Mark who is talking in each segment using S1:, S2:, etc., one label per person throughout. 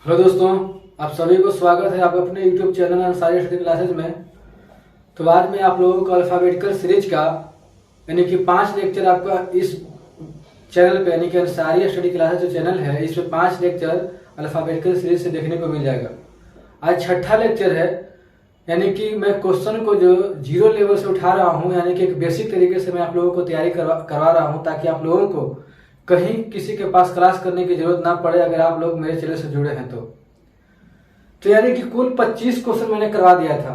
S1: Hello दोस्तों, आप सभी को स्वागत है आप अपने YouTube channel Ansari study classes में। तो आज मैं आप लोगों को अल्फ़ाबेटिकल सीरीज का यानी कि 5 लेक्चर आपका इस चैनल पे यानी कि अंसारी स्टडी क्लासेज जो चैनल है इसमें 5 लेक्चर अल्फ़ाबेटिकल सीरीज से देखने को मिल जाएगा। आज छठा लेक्चर है, यानी कि मैं क्वेश्चन को जो 0 लेवल से उठा रहा हूँ, यानी कि एक बेसिक तरीके से मैं आप लोगों को तैयारी करवा रहा हूँ ताकि आप लोगों को कहीं किसी के पास क्लास करने की जरूरत ना पड़े अगर आप लोग मेरे चैनल से जुड़े हैं तो यानी कि कुल 25 क्वेश्चन मैंने करवा दिया था।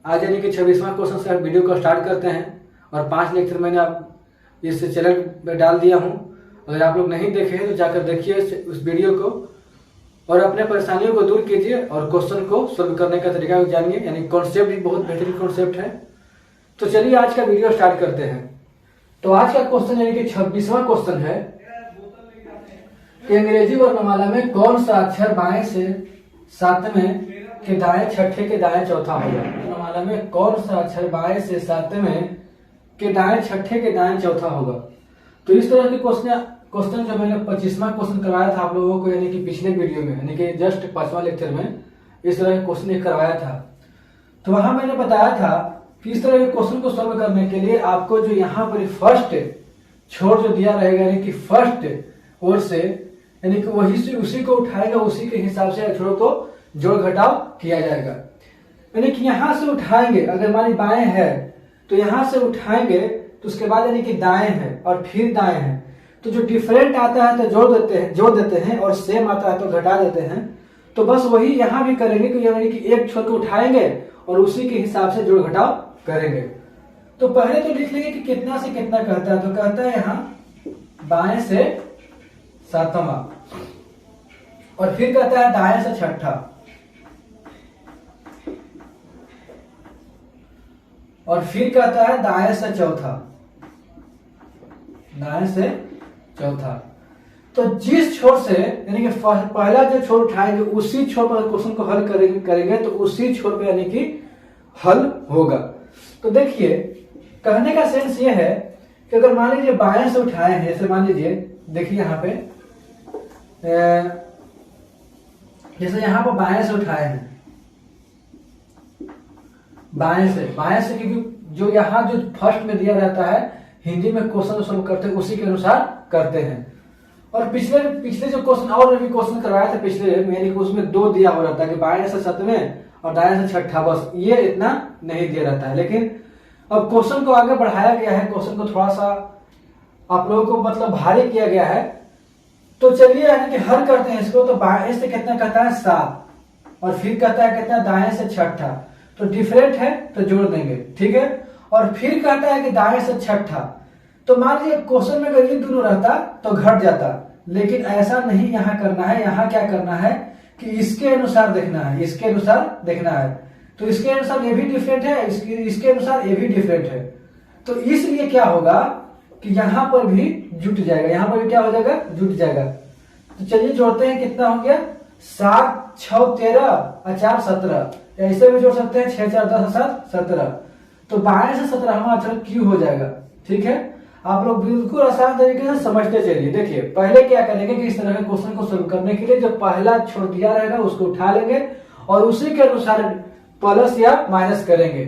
S1: आज यानी कि 26वां क्वेश्चन से वीडियो को स्टार्ट करते हैं और 5 लेक्चर मैंने आप इस चैनल में डाल दिया हूं। अगर आप लोग नहीं देखे हैं तो जाकर देखिए उस वीडियो को और अपने परेशानियों को दूर कीजिए और क्वेश्चन को सोल्व करने का तरीका जानिए। यानी कॉन्सेप्ट भी बहुत बेहतरीन कॉन्सेप्ट है। तो चलिए आज का वीडियो स्टार्ट करते हैं। तो आज का क्वेश्चन यानी कि 26वां क्वेश्चन है कि अंग्रेजी वर्णमाला में कौन सा अक्षर बाएं से 7वें के दाएं छठे के दाएं चौथा होगा। वर्णमाला में कौन सा अक्षर बाएं से 7वें के दाएं छठे के दाएं चौथा होगा। तो इस तरह के क्वेश्चन जो मैंने 25वां क्वेश्चन करवाया था आप लोगों को, यानी कि पिछले वीडियो में, यानी कि जस्ट 5वां लेक्चर में इस तरह के क्वेश्चन करवाया था। तो वहां मैंने बताया था कि इस तरह के क्वेश्चन को सॉल्व करने के लिए आपको जो यहाँ पर फर्स्ट छोर जो दिया रहेगा, यानी कि फर्स्ट ओर से, यानी कि वही से उसी को उठाएगा, उसी के हिसाब से अक्षरों को जोड़ घटाव किया जाएगा। यानी कि यहां से उठाएंगे, अगर मान ली बाएं है तो यहां से उठाएंगे तो उसके बाद यानी कि दाएं है और फिर दाएं है, तो जो डिफरेंट आता है तो जोड़ देते हैं और सेम आता है तो घटा देते हैं। तो बस वही यहां भी करेंगे कि यानी कि एक छोर को उठाएंगे और उसी के हिसाब से जोड़ घटाव करेंगे। तो पहले तो लिख लेंगे कि कितना से कितना कहता है। तो कहता है यहां बाएं से 7वां और फिर कहता है दाएं से छठा और फिर कहता है दाएं से चौथा, दाएं से चौथा। तो जिस छोर से यानी कि पहला जो छोर उठाएंगे उसी छोर पर क्वेश्चन को हल करेंगे तो उसी छोर पे यानी कि हल होगा। तो देखिए, कहने का सेंस ये है कि अगर मान लीजिए बाएं से उठाए हैं, जैसे मान लीजिए देखिए यहाँ पे जैसे यहाँ पर बाएं से उठाए हैं, बाएं से क्योंकि जो यहाँ जो फर्स्ट में दिया रहता है हिंदी में क्वेश्चन सॉल्व करते हैं उसी के अनुसार करते हैं। और पिछले जो क्वेश्चन और भी क्वेश्चन करवाया था पिछले में, यानी कि उसमें 2 दिया हो रहता है कि बाएं से 7वें और दाएं से छठा, बस ये इतना नहीं दिया रहता है। लेकिन अब क्वेश्चन को आगे बढ़ाया गया है, क्वेश्चन को थोड़ा सा आप लोगों को मतलब भारी किया गया है। तो चलिए यानी कि हल करते हैं इसको। तो बाएं से कितना कहता है 7 और फिर कहता है कितना दाएं से छठा, तो डिफरेंट है तो जोड़ देंगे, ठीक है। और फिर कहता है कि दाएं से छठा, तो मान लीजिए क्वेश्चन में अगर ये दोनों रहता तो घट जाता, लेकिन ऐसा नहीं यहाँ करना है। यहाँ क्या करना है कि इसके अनुसार देखना है, इसके अनुसार देखना है। तो इसके अनुसार ये भी डिफरेंट है, इसके अनुसार ये भी डिफरेंट है। तो इसलिए क्या होगा कि यहाँ पर भी जुट जाएगा, यहाँ पर भी क्या हो जाएगा, जुट जाएगा। तो चलिए जोड़ते हैं, कितना हो गया 7 6 13 और 4 17, ऐसे भी जोड़ सकते हैं 6 4 10 7 17। तो बाएं से 17वां अक्षर क्यू हो जाएगा, ठीक है। आप लोग बिल्कुल आसान तरीके से समझते चलिए। देखिए पहले क्या करेंगे कि इस तरह के क्वेश्चन को सोल्व करने के लिए जो पहला छोड़ दिया रहेगा उसको उठा लेंगे और उसी के अनुसार प्लस या माइनस करेंगे।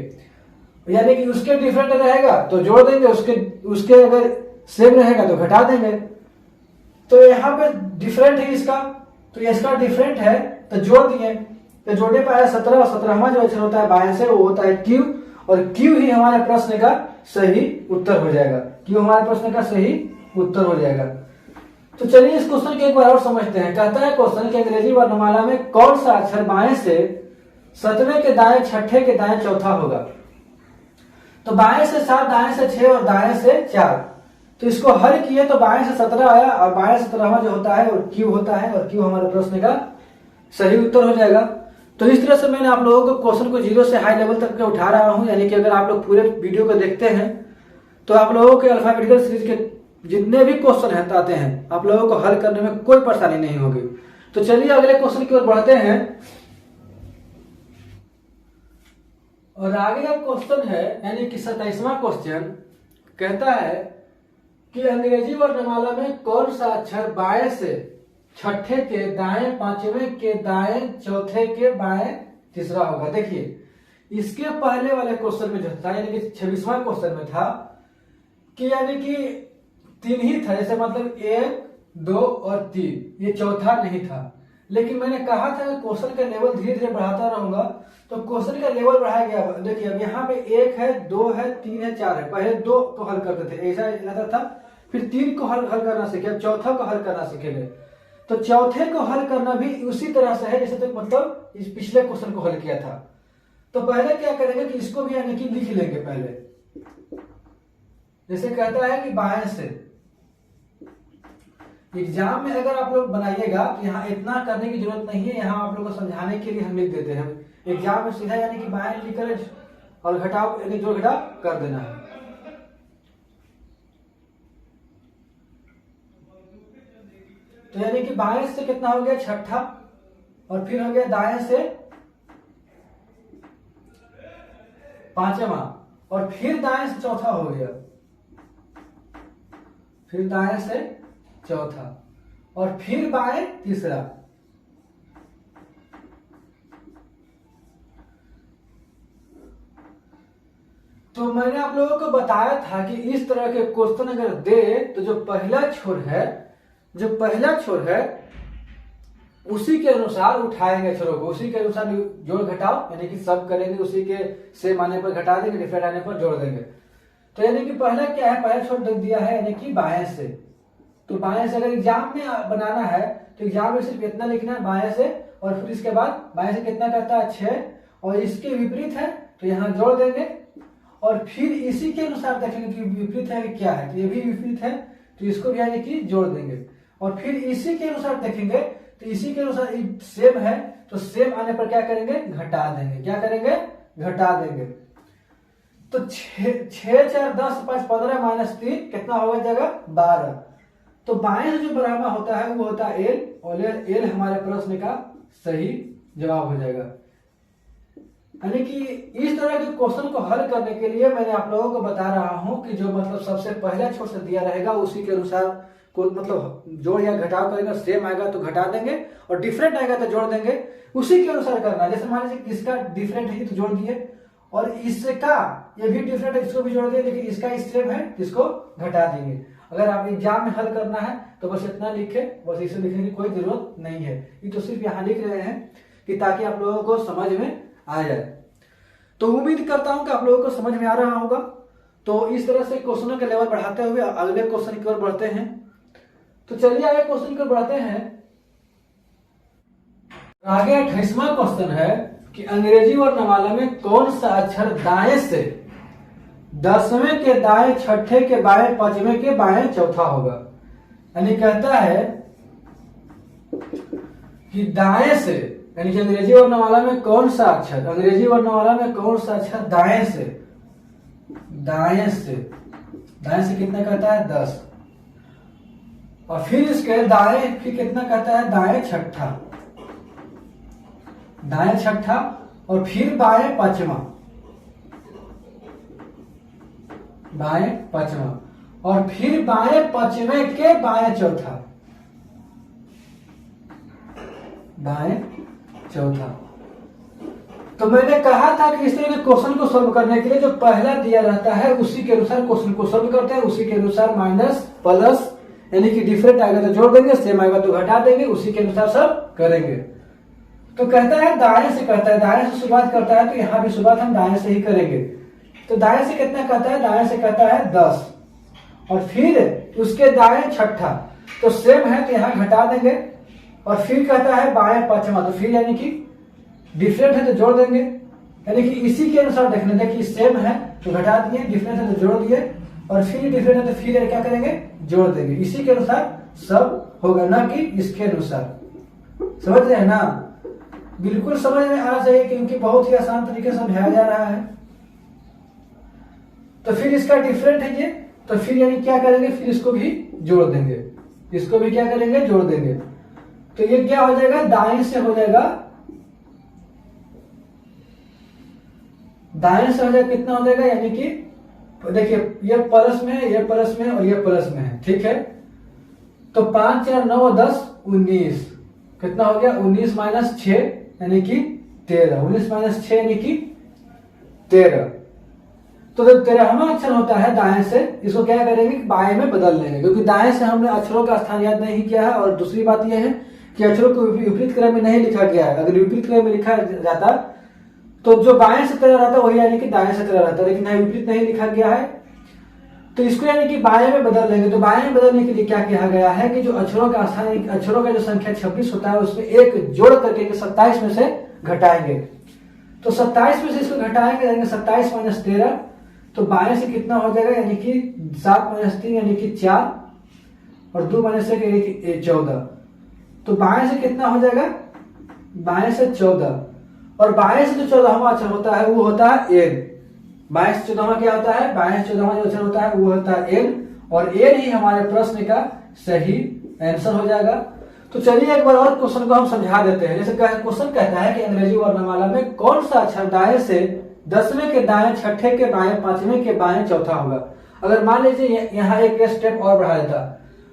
S1: यानी कि उसके डिफरेंट रहेगा तो जोड़ देंगे, उसके अगर सेम रहेगा तो घटा देंगे। तो यहाँ पे डिफरेंट है इसका, तो इसका डिफरेंट है तो जोड़ दिए। तो जोड़ने पर आया 17 और 17वां जो अक्षर होता है बाएं से वो होता है क्यू, और क्यू ही हमारे प्रश्न का सही उत्तर हो जाएगा। क्यू हमारे प्रश्न का सही उत्तर हो जाएगा। तो चलिए इस क्वेश्चन को एक बार और समझते हैं। कहता है क्वेश्चन कि अंग्रेजी वर्णमाला में कौन सा अक्षर बाएं से 7वें के दाएं छठे के दाएं चौथा होगा। तो बाएं से 7, दाएं से 6 और दाएं से 4। तो इसको हल किए तो बाएं से 17 आया और बाएं से 17वां जो होता है और क्यू होता है, और क्यू हमारे प्रश्न का सही उत्तर हो जाएगा। तो इस तरह से मैंने आप लोगों को क्वेश्चन को 0 से हाई लेवल तक के उठा रहा हूं। यानी कि अगर आप लोग पूरे वीडियो को देखते हैं तो आप लोगों के अल्फाबेटिकल सीरीज के जितने भी क्वेश्चन आते हैं आप लोगों को हल करने में कोई परेशानी नहीं होगी। तो चलिए अगले क्वेश्चन की ओर बढ़ते हैं। और आगे का क्वेश्चन है यानी कि 27वां क्वेश्चन कहता है कि अंग्रेजी वर्णमाला में कौन सा अक्षर बाएं से छठे के दाएं पांचवें के दाएं चौथे के बाएं तीसरा होगा। देखिए इसके पहले वाले क्वेश्चन में जो था यानी कि 26वां क्वेश्चन में था कि यानी कि 3 ही था, जैसे मतलब 1 2 और 3, ये चौथा नहीं था। लेकिन मैंने कहा था कि क्वेश्चन का लेवल धीरे धीरे बढ़ाता रहूंगा, तो क्वेश्चन का लेवल बढ़ाया गया। देखिए अब यहाँ पे 1 है 2 है 3 है 4 है, पहले 2 को हल करते थे ऐसा रहता था, फिर 3 को हल करना सीखे, अब चौथा को हल करना सीखेंगे। तो चौथे को हल करना भी उसी तरह से है जैसे तो मतलब इस पिछले क्वेश्चन को हल किया था। तो पहले क्या करेंगे कि इसको भी यानी कि लिख लेंगे पहले। जैसे कहता है कि बाएं से, एग्जाम में अगर आप लोग बनाइएगा कि यहाँ इतना करने की जरूरत नहीं है, यहाँ आप लोग को समझाने के लिए हम लिख देते हैं। एग्जाम में सीधा यानी कि बाएं लिखकर और घटाव यानी जोड़ घटाव कर देना है। तो यानी कि बाएं से कितना हो गया छठा, और फिर हो गया दाएं से पांचवा, और फिर दाएं से चौथा हो गया, फिर दाएं से चौथा, और फिर बाएं तीसरा। तो मैंने आप लोगों को बताया था कि इस तरह के क्वेश्चन अगर दे तो जो पहला छोर है उसी के अनुसार उठाएंगे छोरों को, उसी के अनुसार जोड़ घटाव यानी कि सब करेंगे, उसी के सेम आने पर घटा देंगे, डिफरेंट आने पर जोड़ देंगे। तो यानी कि पहला क्या है, पहला छोर देख दिया है यानी कि बाएं से। तो बाएं से अगर एग्जाम में बनाना है तो एग्जाम में सिर्फ इतना लिखना है बाएं से, और फिर इसके बाद बाएं से कितना करता है 6, और इसके विपरीत है तो यहाँ जोड़ देंगे, और फिर इसी के अनुसार देखेंगे कि विपरीत है कि क्या है, तो ये भी विपरीत है तो इसको भी यानी कि जोड़ देंगे, और फिर इसी के अनुसार देखेंगे तो इसी के अनुसार सेम है तो सेम आने पर क्या करेंगे, घटा देंगे। क्या करेंगे, घटा देंगे। तो 6 4 10 5 15 -3 कितना होगा जगह 12। तो बाएं से जो बराबर होता है वो होता है एल, और एल हमारे प्रश्न का सही जवाब हो जाएगा। यानी कि इस तरह के क्वेश्चन को हल करने के लिए मैंने आप लोगों को बता रहा हूं कि जो मतलब सबसे पहला छोर से दिया रहेगा उसी के अनुसार को मतलब जोड़ या घटाव करेंगे, सेम आएगा तो घटा देंगे, और डिफरेंट आएगा तो जोड़ देंगे, उसी के अनुसार करना। जैसे मान लीजिए इसका डिफरेंट है तो जोड़ दिए, और इसका ये भी डिफरेंट है इसको भी जोड़ दिए, लेकिन इसका सेम है इसको घटा देंगे। अगर आप एग्जाम में हल करना है तो बस इतना लिखे, बस इसे लिखने की कोई जरूरत नहीं है। ये तो सिर्फ यहाँ लिख रहे हैं कि ताकि आप लोगों को समझ में आ जाए। तो उम्मीद करता हूं कि आप लोगों को समझ में आ रहा होगा। तो इस तरह से क्वेश्चनों का लेवल बढ़ाते हुए अगले क्वेश्चन की ओर बढ़ते हैं। तो चलिए आगे क्वेश्चन की ओर बढ़ते हैं। आगे 28वां क्वेश्चन है कि अंग्रेजी वर्णमाला में कौन सा अक्षर दाएं से 10वें के दाएं छठे के बाएं पांचवें के बाएं चौथा होगा। यानी कहता है कि दाएं से, यानी कि अंग्रेजी वर्णमाला में कौन सा अक्षर, अंग्रेजी वर्णमाला में कौन सा अक्षर दाएं से कितना कहता है 10, और फिर इसके दाएं फिर कितना कहता है दाएं छठा, और फिर बाएं पांचवा, और फिर बाएं पांचवें के बाएं चौथा, तो मैंने कहा था कि इस तरह के क्वेश्चन को सोल्व करने के लिए जो पहला दिया रहता है उसी के अनुसार क्वेश्चन को सोल्व करते हैं, उसी के अनुसार माइनस प्लस यानी कि डिफरेंट आएगा तो जोड़ देंगे, सेम आएगा तो घटा देंगे, उसी के अनुसार सब करेंगे। तो कहता है दाएं से, कहता है दाएं से शुरुआत करता है, तो यहाँ भी शुरुआत हम दाएं से ही करेंगे। तो दाएं से कितना कहता है, दाएं से कहता है 10, और फिर उसके दाएं छठा, तो सेम है तो यहाँ घटा देंगे, और फिर कहता है बाएं पांचवा, तो फिर यानी कि डिफरेंट है तो जोड़ देंगे, यानी कि इसी के अनुसार देखने दें कि सेम है तो घटा दिए, डिफरेंट है तो जोड़ दिए, और फिर डिफरेंट है तो फिर क्या करेंगे, जोड़ देंगे। इसी के अनुसार सब होगा, ना कि इसके अनुसार। समझ रहे हैं ना, बिल्कुल समझ में आना चाहिए क्योंकि बहुत ही आसान तरीके से समझाया जा रहा है। तो फिर इसका डिफरेंट है ये, तो फिर यानी क्या करेंगे, फिर इसको भी जोड़ देंगे, इसको भी क्या करेंगे, जोड़ देंगे। तो ये क्या हो जाएगा, दाएं से हो जाएगा, दाएं से हो जाएगा कितना हो जाएगा, यानी कि देखिए ये प्लस में है, ये प्लस में है, और ये प्लस में है, ठीक है। तो 5 4 9 और 10 19, कितना हो गया 19 माइनस 6 यानी कि 13, 19 माइनस 6 यानी कि 13। तो जब 13वां अक्षर होता है दाएं से, इसको क्या करेंगे बाएं में बदल लेंगे, क्योंकि दाएं से हमने अक्षरों का स्थान याद नहीं किया है। और दूसरी बात यह है कि अक्षरों को विपरीत क्रम में नहीं लिखा गया है। अगर विपरीत क्रम में लिखा जाता तो जो बाएं से 13 रहता वही यानी कि दाएं से 13 रहता, लेकिन यहाँ विपरीत नहीं लिखा गया है, तो इसको यानी कि बाएं में बदल लेंगे। तो बाएं में बदलने के लिए क्या किया गया है कि जो अक्षरों का स्थान, अक्षरों का जो संख्या 26 होता है उसमें एक जोड़ करके 27 में से घटाएंगे। तो 27 में से इसको घटाएंगे, यानी 27 माइनस 13, तो बाएं से कितना हो जाएगा यानी कि 7 माइनस 3 यानी कि 4, और 2 माइनस 1 यानी कि 14। तो बाएं से कितना हो जाएगा, बाएं से 14, और बाएं से जो 14वां अक्षर होता है वो होता है एन। बाएं से 14वां क्या होता है, बाएं से 14वां जो अक्षर होता है वो होता है एन, और एन ही हमारे प्रश्न का सही आंसर हो जाएगा। तो चलिए एक बार और क्वेश्चन को हम समझा देते हैं। जैसे क्वेश्चन कहता है कि अंग्रेजी वर्णमाला में कौन सा अक्षर दाएं से 10वें के दाएं, छठे के बाएं, 5वें के बाएं चौथा होगा। अगर मान लीजिए यहाँ एक स्टेप और बढ़ा देता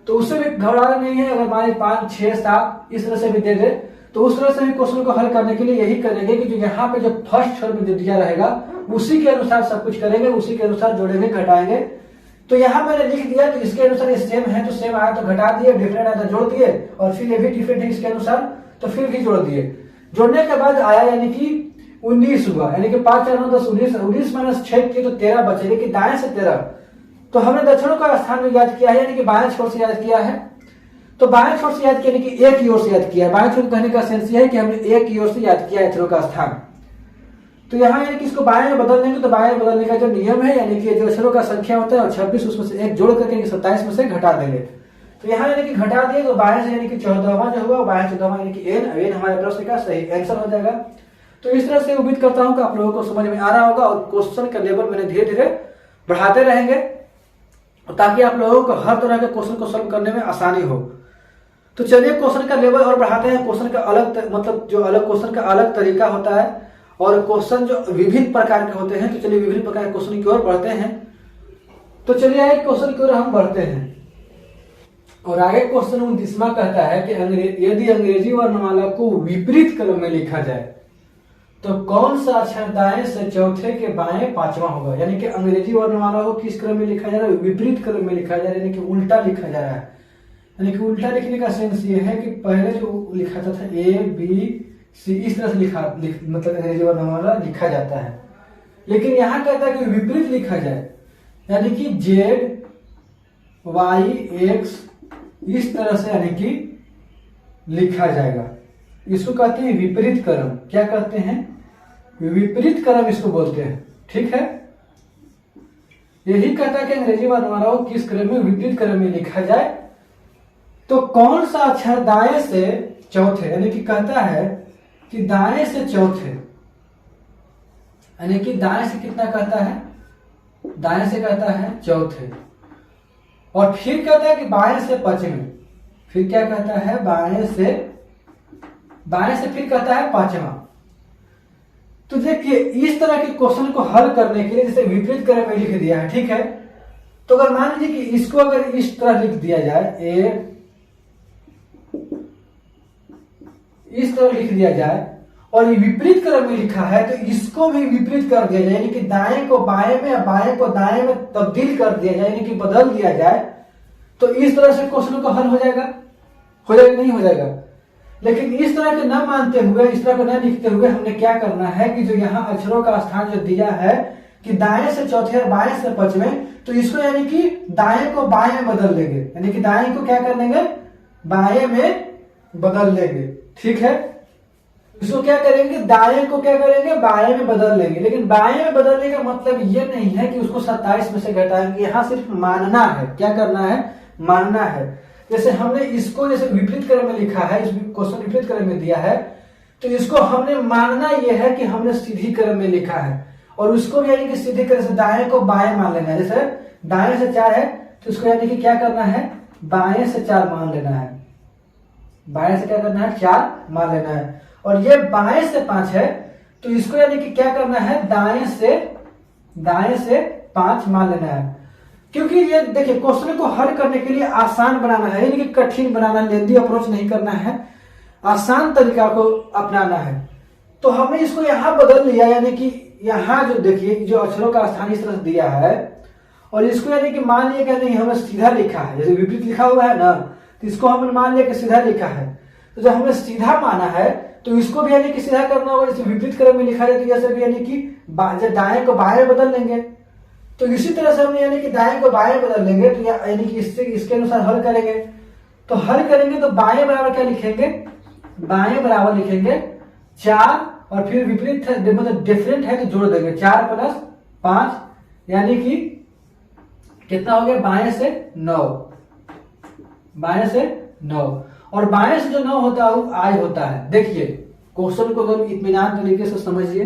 S1: तो उससे भी घबराना नहीं है। अगर मान लीजिए 5 6 7 इस तरह से भी दे दे तो उस तरह से भी क्वेश्चन को हल करने के लिए यही करेंगे कि जो यहाँ पे जो फर्स्ट छोर में जो दिया रहेगा उसी के अनुसार सब कुछ करेंगे, उसी के अनुसार जोड़ेंगे घटाएंगे। तो यहाँ मैंने लिख दिया तो इसके अनुसार ये सेम है तो सेम आया तो घटा दिए, डिफरेंट आया तो जोड़ दिए, और फिर ये भी डिफरेंट है इसके अनुसार तो फिर भी जोड़ दिए। जोड़ने के बाद आया यानी कि 19 हुआ, यानी कि 5 4 9 10 19, 19 माइनस 6 किए तो 13 बचे, लेकिन दाएं से 13। तो हमने दक्षिणों का स्थान में याद किया है, यानी कि बाएं छोर से याद किया है। तो बाएं छोर से याद किया यानी कि एक की ओर से याद किया है। बाएं छोर कहने का सेंस ये है कि हमने एक की ओर से याद किया अक्षरों का स्थान। तो यहाँ यानी कि इसको बाएं में बदल देंगे तो बाएं में बदलने का जो नियम है यानी कि जो अक्षरों का संख्या होता है और 26 उसमें से एक जोड़ करके 27 में से घटा देंगे। तो यहाँ यानी कि घटा दिए तो बाएं से यानी कि 14वां जो हुआ, बाएं 14वां यानी कि एन हमारे प्रश्न का सही आंसर हो जाएगा। तो इस तरह से उम्मीद करता हूं कि आप लोगों को समझ में आ रहा होगा, और क्वेश्चन का लेवल मैंने धीरे धीरे बढ़ाते रहेंगे ताकि आप लोगों को हर तरह के क्वेश्चन को सॉल्व करने में आसानी हो। तो चलिए क्वेश्चन का लेवल और बढ़ाते हैं। क्वेश्चन का अलग मतलब जो अलग क्वेश्चन का अलग तरीका होता है और क्वेश्चन जो विभिन्न प्रकार के होते हैं। तो चलिए विभिन्न प्रकार के क्वेश्चन की ओर बढ़ते हैं। तो चलिए आगे क्वेश्चन की ओर हम बढ़ते हैं, और आगे क्वेश्चन 29वां कहता है कि यदि अंग्रेजी वर्णमाला को विपरीत क्रम में लिखा जाए तो कौन सा अक्षर दाएं से चौथे के बाएं 5वां होगा। यानी कि अंग्रेजी वर्णमाला को किस क्रम में लिखा जा रहा है, विपरीत क्रम में लिखा जा रहा है, यानी कि उल्टा लिखा जा रहा है। यानी कि उल्टा लिखने का सेंस ये है कि पहले जो लिखा जाता था ए बी सी इस तरह से मतलब अंग्रेजी वर्णमाला लिखा जाता है, लेकिन यहाँ कहता है कि विपरीत लिखा जाए, यानी कि जेड वाई एक्स इस तरह से यानी कि लिखा जाएगा। इसको कहते हैं विपरीत क्रम। क्या कहते हैं, विपरीत क्रम इसको बोलते हैं। ठीक है, यही कहता है कि अंग्रेजी वर्णमाला को किस क्रम में, विपरीत क्रम में लिखा जाए। तो कौन सा अक्षर दाएं से चौथे, यानी कि कहता है कि दाएं से चौथे, यानी कि दाएं से कितना कहता है, दाएं से कहता है चौथे, और फिर कहता है कि बाएं से पांचवें, फिर क्या कहता है बाएं से फिर कहता है पांचवा। तो देखिए इस तरह के क्वेश्चन को हल करने के लिए जैसे विपरीत क्रम में लिख दिया है, ठीक है। तो अगर मान लीजिए कि इसको अगर इस तरह लिख दिया जाए, ए इस तरह लिख दिया जाए, और ये विपरीत क्रम में लिखा है तो इसको भी विपरीत कर दिया जाए, यानी कि दाएं को बाएं में या बाएं को दाएं में तब्दील कर दिया जाए, यानी कि बदल दिया जाए, तो इस तरह से क्वेश्चन का हल हो जाएगा नहीं हो जाएगा। लेकिन इस तरह के न मानते हुए, इस तरह को न लिखते हुए हमने क्या करना है कि जो यहाँ अक्षरों का स्थान जो दिया है कि दाएं से चौथे और बाएं से पांचवें, तो इसको यानी कि दाएं को बाएं में बदल लेंगे, यानी कि दाएं को क्या कर लेंगे, बाएं में बदल लेंगे। ठीक है, इसको क्या करेंगे, दाएं को क्या करेंगे, बाएं में बदल लेंगे। लेकिन बाएं में बदलने का मतलब ये नहीं है कि उसको 27 में से घटाएंगे, यहाँ सिर्फ मानना है। क्या करना है, मानना है। जैसे हमने इसको जैसे विपरीत क्रम में लिखा है, इस क्वेश्चन विपरीत क्रम में दिया है, तो इसको हमने मानना यह है कि हमने सीधी क्रम में लिखा है, और उसको भी यानी कि सीधी क्रम से दाएं को बाएं मान लेना है। जैसे दाएं से 4 है तो इसको यानी कि क्या करना है, बाएं से 4 मान लेना है, बाएं से क्या करना है, 4 मान लेना है। और ये बाएं से 5 है तो इसको यानी कि क्या करना है, दाएं से 5 मान लेना है। क्योंकि ये देखिए क्वेश्चन को हल करने के लिए आसान बनाना है, यानी कि कठिन बनाना, लेंदी अप्रोच नहीं करना है, आसान तरीका को अपनाना है। तो हमने इसको यहाँ बदल लिया, यानी कि यहाँ जो देखिए जो अक्षरों का स्थान इस तरह से दिया है और इसको यानी कि मान लिया कि नहीं हमने सीधा लिखा है, जैसे विपरीत लिखा हुआ है ना, तो इसको हमने मान लिया कि सीधा लिखा है। तो जब हमने सीधा माना है तो इसको भी यानी कि सीधा करना होगा, जैसे विपरीत क्रम में लिखा है तो जैसे भी यानी कि दाएं को बाएं बदल लेंगे। तो इसी तरह से हम यानी कि दाएं को बाएं बदल लेंगे, तो यानी कि इससे इसके अनुसार हल करेंगे। तो हल करेंगे तो बाएं बराबर क्या लिखेंगे, बाएं बराबर लिखेंगे 4 और फिर विपरीत मतलब डिफरेंट है तो जोड़ देंगे 4 + 5 यानी कि कितना हो गया, बाएं से 9, बाएं से 9 और बाएं से जो 9 होता है वो आई होता है। देखिए क्वेश्चन को एकदम इत्मीनान तरीके से समझिए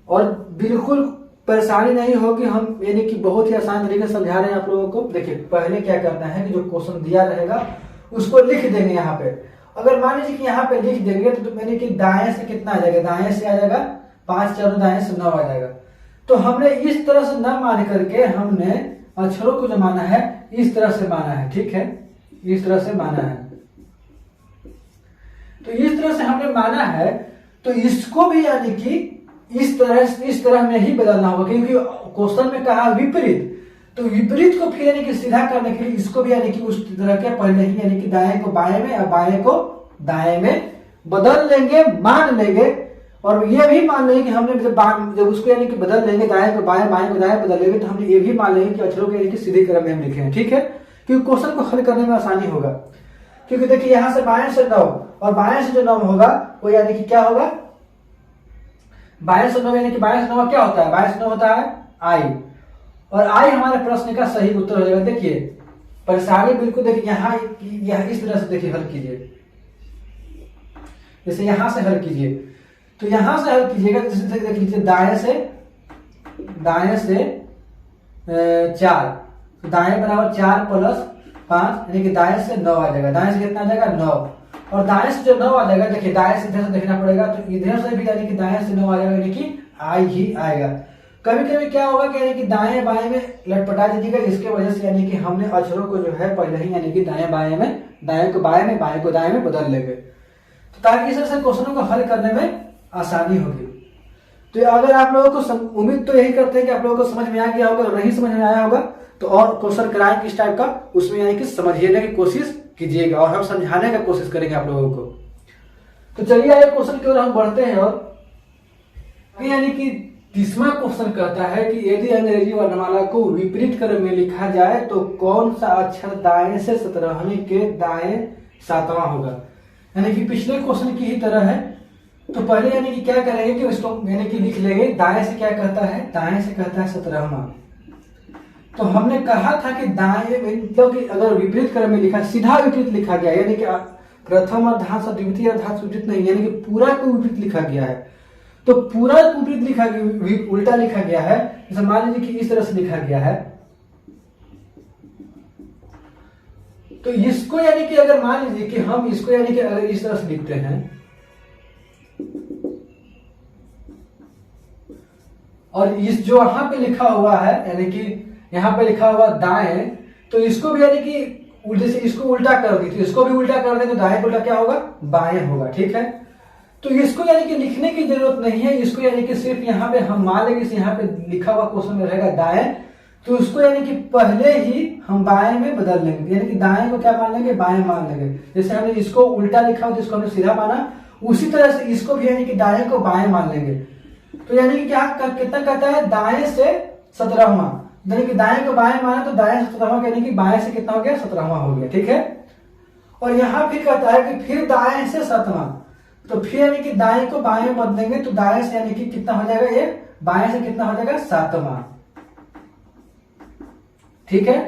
S1: और बिल्कुल परेशानी नहीं होगी, हम यानी कि बहुत ही आसान तरीके से समझा रहे हैं आप लोगों को। देखिए पहले क्या करना है कि जो क्वेश्चन दिया रहेगा उसको लिख देंगे यहाँ पे। अगर मान लीजिए कि यहाँ पे लिख देंगे तो यानी कि दाएं से कितना आ जाएगा, दाएं से आ जाएगा 5 4 दाएं से 9 आ जाएगा। तो हमने इस तरह से न मान करके हमने अक्षरों को जो माना है इस तरह से माना है, ठीक है, इस तरह से माना है। तो इस तरह से हमने माना है तो इसको भी यानी कि इस तरह में ही बदलना होगा, क्योंकि क्वेश्चन में कहा विपरीत, तो विपरीत को फिर यानी कि सीधा करने के लिए इसको भी यानी कि उस तरह के पहले ही यानी कि दाएं को बाएं में और बाएं को दाएं में बदल लेंगे, मान लेंगे। और ये भी मान लेंगे कि हमने जब उसको यानी कि बदल लेंगे, दाएं को बाएं बाएं को दाएं बदल लेंगे, तो हमने ये भी मान लेंगे कि अक्षरों को यानी कि सीधे क्रम में हम लिखे हैं, ठीक है, क्योंकि क्वेश्चन को हल करने में आसानी होगा। क्योंकि देखिए यहाँ से बाएं से 9 और बाएं से जो 9 होगा वो यानी कि क्या होगा, बाएं से 9 यानी कि बाएं से 9 क्या होता है, बाएं से 9 होता है आई, और आई हमारे प्रश्न का सही उत्तर हो जाएगा। देखिए परेशानी बिल्कुल देखिए यहाँ इस तरह से देखिए हल कीजिए, जैसे यहां से हल कीजिए, तो यहां से हल कीजिएगा जैसे देख लीजिए दाएं से 4, तो दाएं बराबर 4 + 5 यानी कि दाएं से 9 आ जाएगा, दाएं से कितना आ जाएगा 9, और दाएं से जो 9 आ जाएगा, देखिए दाएं से इधर से देखना पड़ेगा, तो इधर से भी यानी कि दाएं से 9 आ जाएगा, यानी कि आई ही आएगा। कभी कभी क्या होगा कि यानी कि दाएं बाएं में लटपटा दीजिएगा, इसके वजह से यानी कि हमने अक्षरों को जो है पहले ही यानी कि दाएं बाएं में, दाएं को बाएं में, बाएं को दाएं में बदल लेंगे, तो ताकि इस तरह से क्वेश्चनों को हल करने में आसानी होगी। तो अगर आप लोगों को उम्मीद तो यही करते हैं कि आप लोगों को समझ में आ गया होगा, और नहीं समझ में आया होगा तो और क्वेश्चन कराएं किस टाइप का, उसमें यानी कि समझने की कोशिश कीजिएगा और हम समझाने का कोशिश करेंगे आप लोगों को। तो चलिए आइए क्वेश्चन की ओर हम बढ़ते हैं, और यानी कि 30वां क्वेश्चन कहता है कि यदि अंग्रेजी वर्णमाला को विपरीत क्रम में लिखा जाए तो कौन सा अक्षर दाएं से 17वें के दाएं 7वां होगा। यानी कि पिछले क्वेश्चन की ही तरह है। तो पहले यानी कि क्या करेंगे कि उसको यानी कि लिख लेंगे, दाएं से क्या कहता है, दाएं से कहता है 17वां। तो हमने कहा था कि दाएं मतलब कि अगर विपरीत क्रम में लिखा, सीधा विपरीत लिखा गया, यानी कि प्रथम अर्थात से द्वितीय अर्थात से विपरीत नहीं, यानी कि पूरा को विपरीत लिखा गया है, तो पूरा विपरीत लिखा गया, उल्टा लिखा गया है। जैसे मान लीजिए कि इस तरह से लिखा गया है, तो इसको यानी कि अगर मान लीजिए कि हम इसको यानी कि अगर इस तरह से लिखते हैं, और इस जो यहाँ पे लिखा हुआ है यानी कि यहाँ पे लिखा हुआ दाएं, तो इसको भी यानी कि जैसे इसको उल्टा कर दी, तो इसको भी उल्टा कर दे तो दाएं उल्टा क्या होगा, बाएं होगा, ठीक है। तो इसको यानी कि लिखने की जरूरत नहीं है, इसको यानी कि सिर्फ यहाँ पे हम मान लेंगे, यहाँ पे लिखा हुआ क्वेश्चन में रहेगा दाएं, तो उसको यानी कि पहले ही हम बाएं में बदल लेंगे, यानी कि दाएं को क्या मान लेंगे, बाएं मान लेंगे। जैसे हमने इसको उल्टा लिखा हो तो इसको हमने सीधा माना, उसी तरह से इसको भी यानी कि दाएं को बाएं मान लेंगे। तो यानी कि क्या कितना कहता है, दाएं से 17वां, यानी कि दाएं को बाएं माना तो दाएं से 17वां, यानी कि बाएं से कितना हो गया, 17वां हो गया, ठीक है। और यहाँ फिर कहता है कि फिर दाएं से 7वां, तो फिर यानी कि दाएं को बाएं में बदलेंगे, तो दाएं से यानी कि कितना हो जाएगा, ये बाएं से कितना हो जाएगा, 7वां, ठीक है।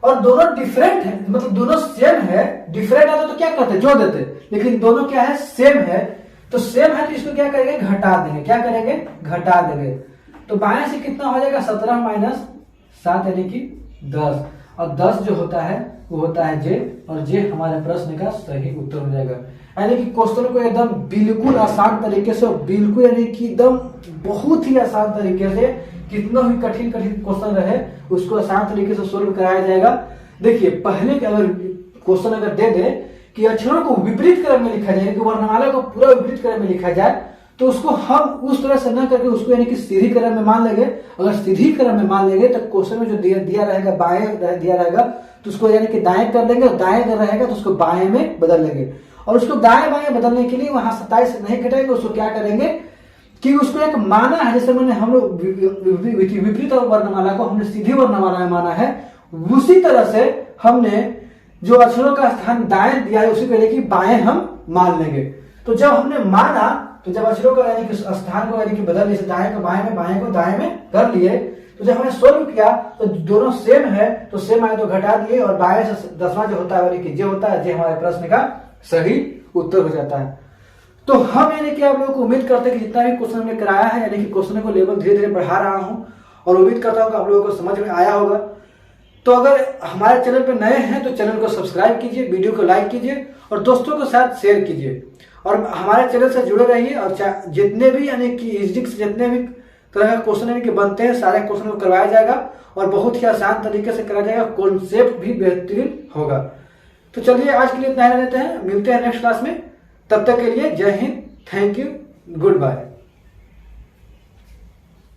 S1: और दोनों डिफरेंट है, मतलब दोनों सेम है, डिफरेंट आता तो क्या करते, जोड़ देते, लेकिन दोनों क्या है, सेम है। तो सेम है तो इसको क्या करेंगे, घटा देंगे, क्या करेंगे, घटा देंगे। तो बाएं से कितना हो जाएगा, 17 - 7 यानी कि 10, और 10 जो होता है वो होता है जे, और जे हमारे प्रश्न का सही उत्तर हो जाएगा। यानी कि क्वेश्चन को एकदम बिल्कुल आसान तरीके से, बिल्कुल यानी कि एकदम बहुत ही आसान तरीके से, कितना भी कठिन क्वेश्चन रहे उसको आसान तरीके से सोल्व कराया जाएगा। देखिए पहले अगर क्वेश्चन अगर दे दे कि अक्षरों को विपरीत क्रम में लिखा जाए, कि वर्णमाला को पूरा विपरीत क्रम में लिखा जाए, तो उसको हम उस तरह से न करके उसको यानी कि सीधी क्रम में मान लेंगे। अगर सीधी क्रम में मान लेंगे तो क्वेश्चन में जो दिया रहेगा बाएं दिया रहेगा तो उसको यानी कि दाएं कर लेंगे, और दाएं अगर रहेगा तो उसको बाएं में बदल लेंगे। और उसको दाएं बाएं बदलने के लिए वहां 27 नहीं घटाएंगे, उसको क्या करेंगे कि उसको एक माना है, जैसे मैंने हम लोग विपरीत वर्णमाला को हमने सीधी वर्णमाला में माना है, उसी तरह से हमने जो अक्षरों का स्थान दाएं दिया है उसी को यानी कि बाएं हम मान लेंगे। तो जब हमने माना, तो जब अक्षरों का यानी कि स्थान को यानी कि बदल, जैसे दाएं को बाएं में, बाएं को दाएं में कर लिए, तो जब हमने सोल्व किया तो दोनों सेम है, तो सेम आए तो घटा दिए, और बाएं से 10वां जो होता है यानी कि जे होता है, जे हमारे प्रश्न का सही उत्तर हो जाता है। तो हम यानी कि आप लोगों को उम्मीद करते हैं कि जितना भी क्वेश्चन हमने कराया है, यानी कि क्वेश्चन को लेवल धीरे धीरे बढ़ा रहा हूं, और उम्मीद करता हूं कि आप लोगों को समझ में आया होगा। तो अगर हमारे चैनल पर नए हैं तो चैनल को सब्सक्राइब कीजिए, वीडियो को लाइक कीजिए, और दोस्तों के साथ शेयर कीजिए, और हमारे चैनल से जुड़े रहिए। और जितने भी यानी कि इजिक्स जितने भी तरह का क्वेश्चन यानी कि बनते हैं, सारे क्वेश्चन को करवाया जाएगा, और बहुत ही आसान तरीके से कराया जाएगा, कॉन्सेप्ट भी बेहतरीन होगा। तो चलिए आज के लिए इतना ही रहते हैं, मिलते हैं नेक्स्ट क्लास में। तब तक के लिए जय हिंद, थैंक यू, गुड बाय।